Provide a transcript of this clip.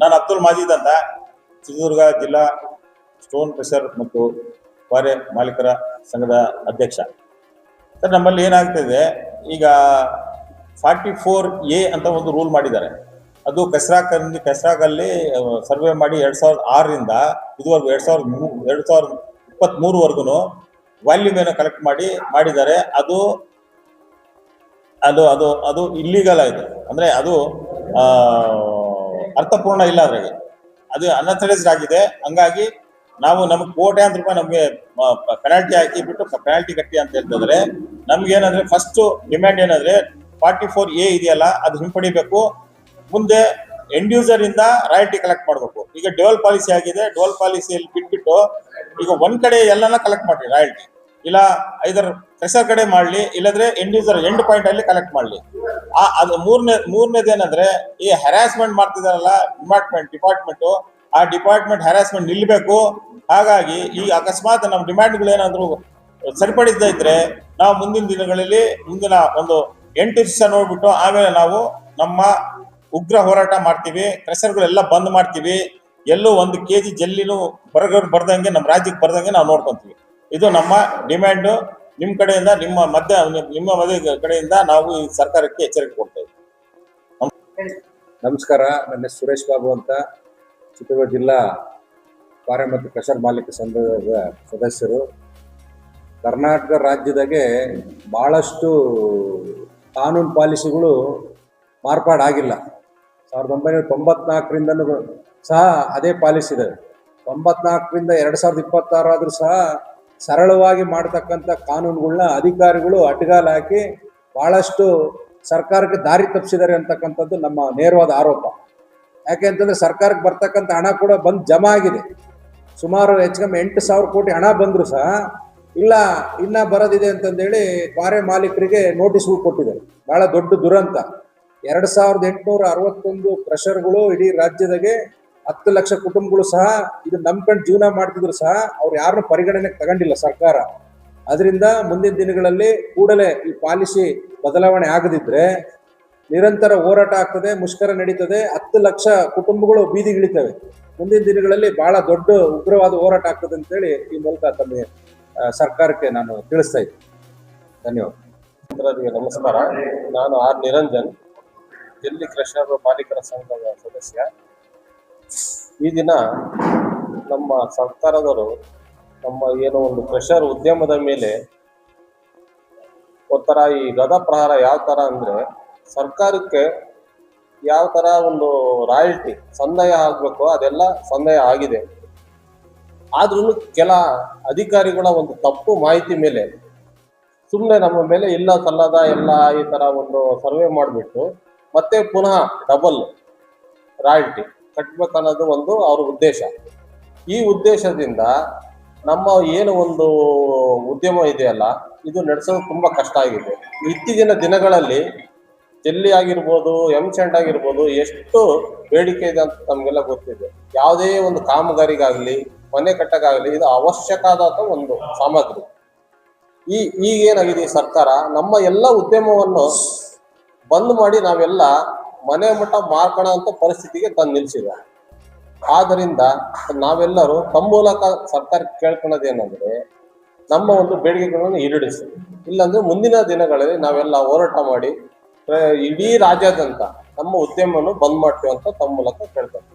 ನಾನು ಅಬ್ದುಲ್ ಮಾಜೀದ್ ಅಂತ, ಚಿತ್ರದುರ್ಗ ಜಿಲ್ಲಾ ಸ್ಟೋನ್ ಕ್ರಷರ್ ಮತ್ತು ಕ್ವಾರೆ ಮಾಲೀಕರ ಸಂಘದ ಅಧ್ಯಕ್ಷ. ಸರ್, ನಮ್ಮಲ್ಲಿ ಏನಾಗ್ತಿದೆ ಈಗ 44A ಅಂತ ಒಂದು ರೂಲ್ ಮಾಡಿದ್ದಾರೆ. ಅದು ಕಸ್ರಾಕಲ್ಲಿ ಸರ್ವೆ ಮಾಡಿ 2006ರಿಂದ ಇದುವರೆಗೂ 2023ವರೆಗೂ ವಾಲ್ಯೂಮ್ ಏನೋ ಕಲೆಕ್ಟ್ ಮಾಡಿದ್ದಾರೆ. ಅದು ಅದು ಅದು ಅದು ಇಲ್ಲಿಗಲ್ ಆಯಿತು, ಅಂದರೆ ಅದು ಅರ್ಥಪೂರ್ಣ ಇಲ್ಲ, ಅದ್ರಾಗೆ ಅದು ಅನ್ಅಥರೈಸ್ಡ್ ಆಗಿದೆ. ಹಂಗಾಗಿ ನಮಗೆ ಕೋಟ್ಯಾಂತರ ರೂಪಾಯಿ ನಮಗೆ ಪೆನಾಲ್ಟಿ ಹಾಕಿಬಿಟ್ಟು ಪೆನಾಲ್ಟಿ ಕಟ್ಟಿ ಅಂತ ಹೇಳ್ತಿದ್ರೆ, ನಮ್ಗೇನಂದ್ರೆ ಫಸ್ಟ್ ಡಿಮ್ಯಾಂಡ್ ಏನಂದ್ರೆ 44A ಇದೆಯಲ್ಲ ಅದು ಹಿಂಪಡಿಬೇಕು. ಮುಂದೆ ಎಂಡ್ ಯೂಸರ್ ಇಂದ ರಾಯಲ್ಟಿ ಕಲೆಕ್ಟ್ ಮಾಡಬೇಕು. ಈಗ ಡ್ಯುಯಲ್ ಪಾಲಿಸಿ ಆಗಿದೆ, ಡ್ಯುಯಲ್ ಪಾಲಿಸಿಯಲ್ಲಿ ಬಿಟ್ಬಿಟ್ಟು ಈಗ ಒಂದ್ ಕಡೆ ಎಲ್ಲಾನ ಕಲೆಕ್ಟ್ ಮಾಡ್ರಿ ರಾಯಲ್ಟಿ, ಇಲ್ಲ ಐದರ್ ಕ್ರೆಷರ್ ಕಡೆ ಮಾಡ್ಲಿ, ಇಲ್ಲಂದ್ರೆ ಎಂಡ್ ಯೂಸರ್ ಎಂಡ್ ಪಾಯಿಂಟ್ ಅಲ್ಲಿ ಕಲೆಕ್ಟ್ ಮಾಡ್ಲಿ. ಅದು ಮೂರನೇದು ಏನಂದ್ರೆ ಈ ಹ್ಯಾರಾಸ್ಮೆಂಟ್ ಮಾಡ್ತಿದಾರಲ್ಲ ಡಿಪಾರ್ಟ್ಮೆಂಟ್, ಆ ಡಿಪಾರ್ಟ್ಮೆಂಟ್ ಹ್ಯಾರಾಸ್ಮೆಂಟ್ ನಿಲ್ಬೇಕು. ಹಾಗಾಗಿ ಈ ಅಕಸ್ಮಾತ್ ನಮ್ಮ ಡಿಮ್ಯಾಂಡ್ಗಳು ಏನಾದ್ರು ಸರಿಪಡಿಸದೇ ಇದ್ರೆ ನಾವು ಮುಂದಿನ ದಿನಗಳಲ್ಲಿ ಮುಂದಿನ ಒಂದು 8 ದಿವಸ ನೋಡ್ಬಿಟ್ಟು ಆಮೇಲೆ ನಾವು ನಮ್ಮ ಉಗ್ರ ಹೋರಾಟ ಮಾಡ್ತೀವಿ. ಕ್ರೆಷರ್ಗಳೆಲ್ಲ ಬಂದ್ ಮಾಡ್ತೀವಿ. ಎಲ್ಲೂ 1 kg ಜಲ್ಲಿನೂ ಬರ್ದಂಗೆ ನಮ್ಮ ರಾಜ್ಯಕ್ಕೆ ಬರ್ದಂಗೆ ನಾವು ನೋಡ್ಕೊಂತೀವಿ. ಇದು ನಮ್ಮ ಡಿಮ್ಯಾಂಡು. ನಿಮ್ಮ ಕಡೆಯಿಂದ ನಿಮ್ಮ ಕಡೆಯಿಂದ ನಾವು ಈ ಸರ್ಕಾರಕ್ಕೆ ಎಚ್ಚರಿಕೆ ಕೊಡ್ತಾ ಇದ್ದೀವಿ. ನಮಸ್ಕಾರ, ನನ್ನ ಹೆಸರು ಸುರೇಶ್ ಬಾಬು ಅಂತ, ಚಿತ್ರದುರ್ಗ ಜಿಲ್ಲಾ ಕ್ವಾರೆ ಮತ್ತು ಕ್ರಷರ್ ಮಾಲೀಕ ಸಂಘದ ಸದಸ್ಯರು. ಕರ್ನಾಟಕ ರಾಜ್ಯದಾಗೆ ಭಾಳಷ್ಟು ಕಾನೂನು ಪಾಲಿಸಿಗಳು ಮಾರ್ಪಾಡಾಗಿಲ್ಲ. 1994ರಿಂದನೂ ಸಹ ಅದೇ ಪಾಲಿಸಿ ಇದೆ. 94ರಿಂದ 2026 ಆದರೂ ಸಹ ಸರಳವಾಗಿ ಮಾಡ್ತಕ್ಕಂಥ ಕಾನೂನುಗಳನ್ನ ಅಧಿಕಾರಿಗಳು ಅಡ್ಡಗಾಲ ಹಾಕಿ ಭಾಳಷ್ಟು ಸರ್ಕಾರಕ್ಕೆ ದಾರಿ ತಪ್ಪಿಸಿದ್ದಾರೆ ಅಂತಕ್ಕಂಥದ್ದು ನಮ್ಮ ನೇರವಾದ ಆರೋಪ. ಯಾಕೆ ಅಂತಂದರೆ ಸರ್ಕಾರಕ್ಕೆ ಬರ್ತಕ್ಕಂಥ ಹಣ ಕೂಡ ಬಂದು ಜಮಾ ಆಗಿದೆ. ಸುಮಾರು ಹೆಚ್ಚು ಕಮ್ಮಿ 8,000 ಕೋಟಿ ಹಣ ಬಂದರೂ ಸಹ ಇಲ್ಲ ಇನ್ನೂ ಬರೋದಿದೆ ಅಂತಂದೇಳಿ ಕ್ವಾರೆ ಮಾಲೀಕರಿಗೆ ನೋಟಿಸ್ಗಳು ಕೊಟ್ಟಿದ್ದಾರೆ. ಭಾಳ ದೊಡ್ಡ ದುರಂತ. 2861 ಕ್ರಷರ್ಗಳು ಇಡೀ ರಾಜ್ಯದಾಗೆ 10 ಲಕ್ಷ ಕುಟುಂಬಗಳು ಸಹ ಇದು ನಂಬ್ಕೊಂಡು ಜೀವನ ಮಾಡ್ತಿದ್ರು ಸಹ ಅವ್ರು ಯಾರನ್ನೂ ಪರಿಗಣನೆಗೆ ತಗೊಂಡಿಲ್ಲ ಸರ್ಕಾರ. ಅದರಿಂದ ಮುಂದಿನ ದಿನಗಳಲ್ಲಿ ಕೂಡಲೇ ಈ ಪಾಲಿಸಿ ಬದಲಾವಣೆ ಆಗದಿದ್ರೆ ನಿರಂತರ ಹೋರಾಟ ಆಗ್ತದೆ, ಮುಷ್ಕರ ನಡೀತದೆ, 10 ಲಕ್ಷ ಕುಟುಂಬಗಳು ಬೀದಿಗಿಳಿತವೆ. ಮುಂದಿನ ದಿನಗಳಲ್ಲಿ ಬಹಳ ದೊಡ್ಡ ಉಗ್ರವಾದ ಹೋರಾಟ ಆಗ್ತದೆ ಅಂತೇಳಿ ಈ ಮೂಲಕ ತಮಗೆ ಸರ್ಕಾರಕ್ಕೆ ನಾನು ತಿಳಿಸ್ತಾ ಇದ್ದೀನಿ. ಧನ್ಯವಾದ. ನಮಸ್ಕಾರ, ನಾನು ಆರ್ ನಿರಂಜನ್, ಜಿಲ್ಲಾ ಕ್ರಷರ್ ಮಾಲೀಕರ ಸಂಘದ ಸದಸ್ಯ. ಈ ದಿನ ನಮ್ಮ ಸರ್ಕಾರದವರು ನಮ್ಮ ಏನೋ ಒಂದು ಕ್ರಷರ್ ಉದ್ಯಮದ ಮೇಲೆ ಒಂಥರ ಈ ಗದಾ ಪ್ರಹಾರ ಯಾವ ಥರ ಅಂದರೆ, ಸರ್ಕಾರಕ್ಕೆ ಯಾವ ಥರ ಒಂದು ರಾಯಲ್ಟಿ ಸಂದಾಯ ಆಗಬೇಕು ಅದೆಲ್ಲ ಸಂದಾಯ ಆಗಿದೆ. ಆದ್ರೂ ಕೆಲ ಅಧಿಕಾರಿಗಳ ಒಂದು ತಪ್ಪು ಮಾಹಿತಿ ಮೇಲೆ ಸುಮ್ಮನೆ ನಮ್ಮ ಮೇಲೆ ಇಲ್ಲ ಸಲ್ಲದ ಎಲ್ಲ ಈ ಥರ ಒಂದು ಸರ್ವೆ ಮಾಡಿಬಿಟ್ಟು ಮತ್ತೆ ಪುನಃ ಡಬಲ್ ರಾಯಲ್ಟಿ ಕಟ್ಟಬೇಕನ್ನೋದು ಒಂದು ಅವ್ರ ಉದ್ದೇಶ. ಈ ಉದ್ದೇಶದಿಂದ ನಮ್ಮ ಏನು ಒಂದು ಉದ್ಯಮ ಇದೆಯಲ್ಲ ಇದು ನಡೆಸೋದು ತುಂಬ ಕಷ್ಟ ಆಗಿದೆ. ಇತ್ತೀಚಿನ ದಿನಗಳಲ್ಲಿ ಜಲ್ಲಿ ಆಗಿರ್ಬೋದು, ಎಂಸೆಂಟ್ ಆಗಿರ್ಬೋದು, ಎಷ್ಟು ಬೇಡಿಕೆ ಇದೆ ಅಂತ ನಮಗೆಲ್ಲ ಗೊತ್ತಿದೆ. ಯಾವುದೇ ಒಂದು ಕಾಮಗಾರಿಗಾಗಲಿ ಮನೆ ಕಟ್ಟಕ್ಕಾಗಲಿ ಇದು ಅವಶ್ಯಕ ಆದಂಥ ಒಂದು ಸಾಮಗ್ರಿ. ಈಗೇನಾಗಿದೆ ಈ ಸರ್ಕಾರ ನಮ್ಮ ಎಲ್ಲ ಉದ್ಯಮವನ್ನು ಬಂದ್ ಮಾಡಿ ನಾವೆಲ್ಲ ಮನೆ ಮಟ್ಟ ಮಾರ್ಕೋಣ ಅಂತ ಪರಿಸ್ಥಿತಿಗೆ ತಂದು ನಿಲ್ಲಿಸಿದೆ. ಆದ್ದರಿಂದ ನಾವೆಲ್ಲರೂ ತಮ್ಮ ಮೂಲಕ ಸರ್ಕಾರಕ್ಕೆ ಕೇಳ್ಕೊಳ್ಳೋದೇನೆಂದರೆ ನಮ್ಮ ಒಂದು ಬೇಡಿಕೆಗಳನ್ನು ಈಡೇರಿಸಿ, ಇಲ್ಲಾಂದ್ರೆ ಮುಂದಿನ ದಿನಗಳಲ್ಲಿ ನಾವೆಲ್ಲ ಹೋರಾಟ ಮಾಡಿ ಇಡೀ ರಾಜ್ಯಾದ್ಯಂತ ನಮ್ಮ ಉದ್ಯಮವನ್ನು ಬಂದ್ ಮಾಡ್ತೀವಿ ಅಂತ ತಮ್ಮ ಮೂಲಕ ಕೇಳ್ತಾರೆ.